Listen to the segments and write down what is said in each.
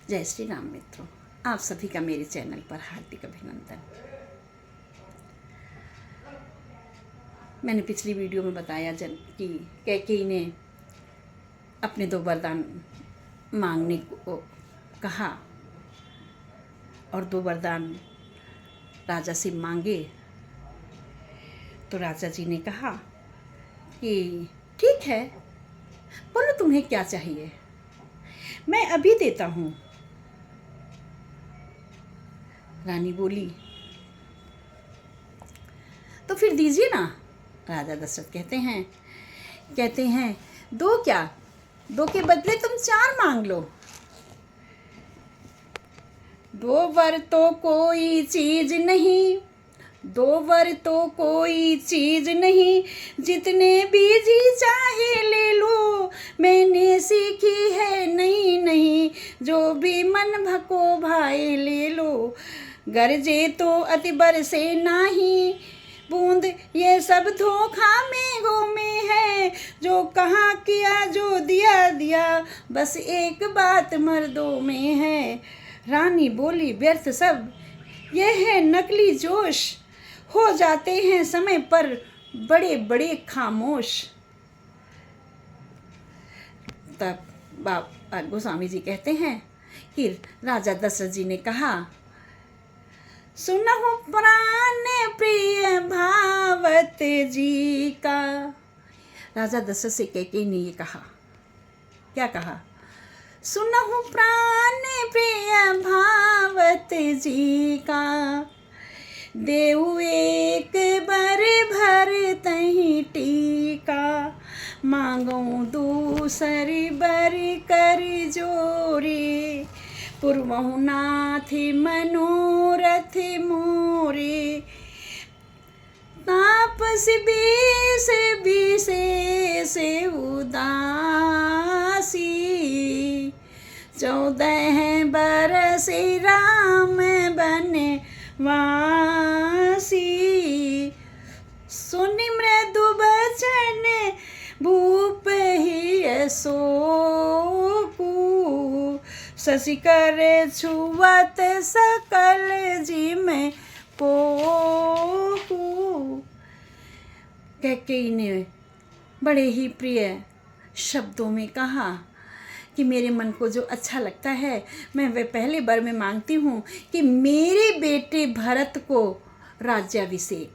जय श्री राम मित्रों, आप सभी का मेरे चैनल पर हार्दिक अभिनंदन। मैंने पिछली वीडियो में बताया कि कैकेयी ने अपने 2 वरदान मांगने को कहा और 2 वरदान राजा से मांगे। तो राजा जी ने कहा कि ठीक है, बोलो तुम्हें क्या चाहिए, मैं अभी देता हूँ। रानी बोली तो फिर दीजिए ना। राजा दशरथ कहते हैं 2 क्या, 2 के बदले तुम 4 मांग लो। 2 वर तो कोई चीज नहीं, 2 वर तो कोई चीज नहीं, जितने भी जी चाहे ले लो। मैंने सीखी है नहीं, जो भी मन भको भाए ले लो। गरजे तो अति बरसे नाही, बूंद ये सब धोखा में गो में है। जो कहा किया जो दिया, बस एक बात मर्दों में है। रानी बोली व्यर्थ सब यह है नकली जोश, हो जाते हैं समय पर बड़े बड़े खामोश। तब गोस्वामी जी कहते हैं कि राजा दशरथ जी ने कहा सुनहु प्राण प्रिय भावत जी का। राजा दशरथ से कैकेयी ने ये कहा, क्या कहा? सुनहु प्राण प्रिय भावत जी का, देऊ एक बर भर तही टीका। मांगो दूसरी बर कर जोरे, पुरवहु नाथ मनोरथ मोरे। तापस विशेष उदासी, 14 बरस राम बने वासी। सुनि मृदु बचन भूप ही अशोकु, शशि कर छुअत सकल जी में पोहु। कैकेयी ने बड़े ही प्रिय शब्दों में कहा कि मेरे मन को जो अच्छा लगता है मैं वह पहले बार में मांगती हूँ कि मेरे बेटे भरत को राज्याभिषेक,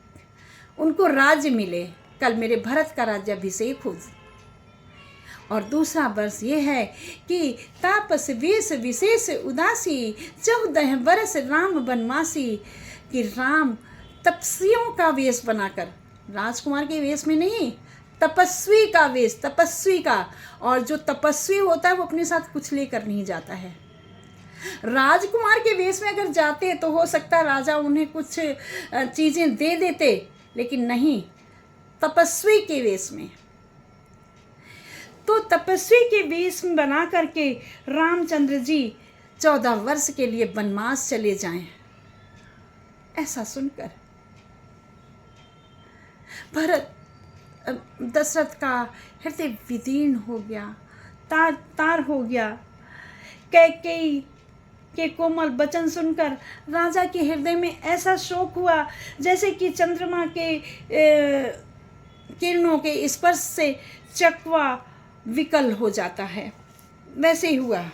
उनको राज्य मिले। कल मेरे भरत का राज्याभिषेक हो। और दूसरा वर्ष ये है कि तापस वेश विशेष उदासी, 14 वर्ष राम बनवासी। कि राम तपस्वियों का वेश बनाकर, राजकुमार के वेश में नहीं, तपस्वी का वेश, तपस्वी का। और जो तपस्वी होता है वो अपने साथ कुछ लेकर नहीं जाता है। राजकुमार के वेश में अगर जाते तो हो सकता राजा उन्हें कुछ चीज़ें दे देते, लेकिन नहीं, तपस्वी के वेश में। तो तपस्वी के वेश में बना करके रामचंद्र जी 14 वर्ष के लिए वनवास चले जाएं। ऐसा सुनकर भरत दशरथ का हृदय विदीर्ण हो गया, तार तार हो गया। कैकेयी के कोमल वचन सुनकर राजा के हृदय में ऐसा शोक हुआ जैसे कि चंद्रमा के किरणों के स्पर्श से चकवा विकल हो जाता है, वैसे ही हुआ।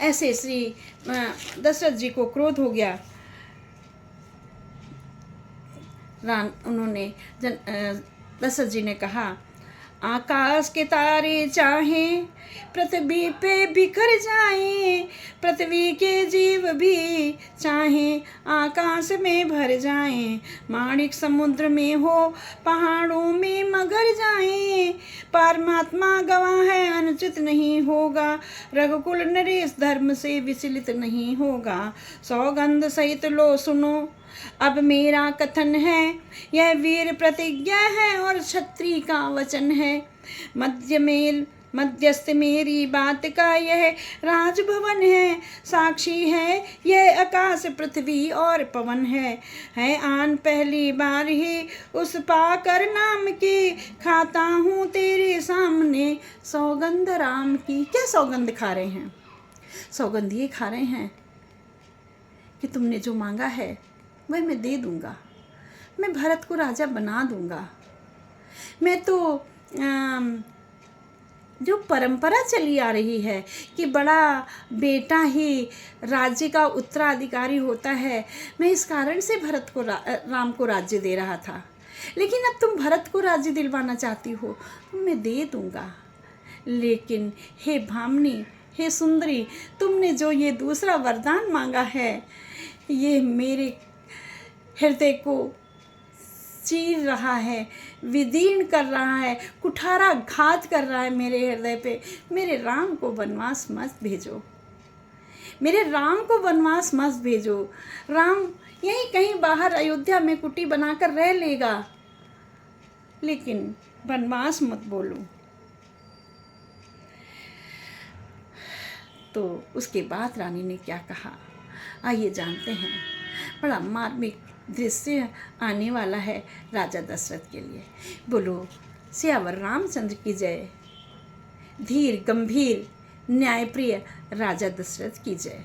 ऐसे श्री दशरथ जी को क्रोध हो गया। उन्होंने दशरथ जी ने कहा आकाश के तारे चाहें पृथ्वी पे बिखर जाएं, पृथ्वी के जीव भी चाहें आकाश में भर जाएं। माणिक समुद्र में हो पहाड़ों में मगर जाएं, परमात्मा गवाह है अनुचित नहीं होगा। रघुकुल नरेश धर्म से विचलित नहीं होगा। सौगंध सहित लो सुनो अब मेरा कथन है, यह वीर प्रतिज्ञा है और क्षत्रिय का वचन है। मध्यस्थ मेरी बात का यह राजभवन है, साक्षी है यह आकाश पृथ्वी और पवन है आन पहली बार ही उस पाकर नाम की, खाता हूँ तेरे सामने सौगंध राम की। क्या सौगंध खा रहे हैं? सौगंध ये खा रहे हैं कि तुमने जो मांगा है वह मैं दे दूंगा, मैं भरत को राजा बना दूंगा। मैं तो जो परंपरा चली आ रही है कि बड़ा बेटा ही राज्य का उत्तराधिकारी होता है, मैं इस कारण से भरत को राम को राज्य दे रहा था, लेकिन अब तुम भरत को राज्य दिलवाना चाहती हो तो मैं दे दूंगा। लेकिन हे भामिनी, हे सुंदरी, तुमने जो ये दूसरा वरदान मांगा है ये मेरे हृदय को चीर रहा है, विदीर्ण कर रहा है, कुठारा घात कर रहा है मेरे हृदय पे। मेरे राम को वनवास मत भेजो, मेरे राम को वनवास मत भेजो। राम यहीं कहीं बाहर अयोध्या में कुटी बनाकर रह लेगा, लेकिन वनवास मत बोलो। तो उसके बाद रानी ने क्या कहा आइए जानते हैं। बड़ा मार्मिक दृश्य आने वाला है राजा दशरथ के लिए। बोलो सियावर रामचंद्र की जय। धीर गंभीर न्यायप्रिय राजा दशरथ की जय।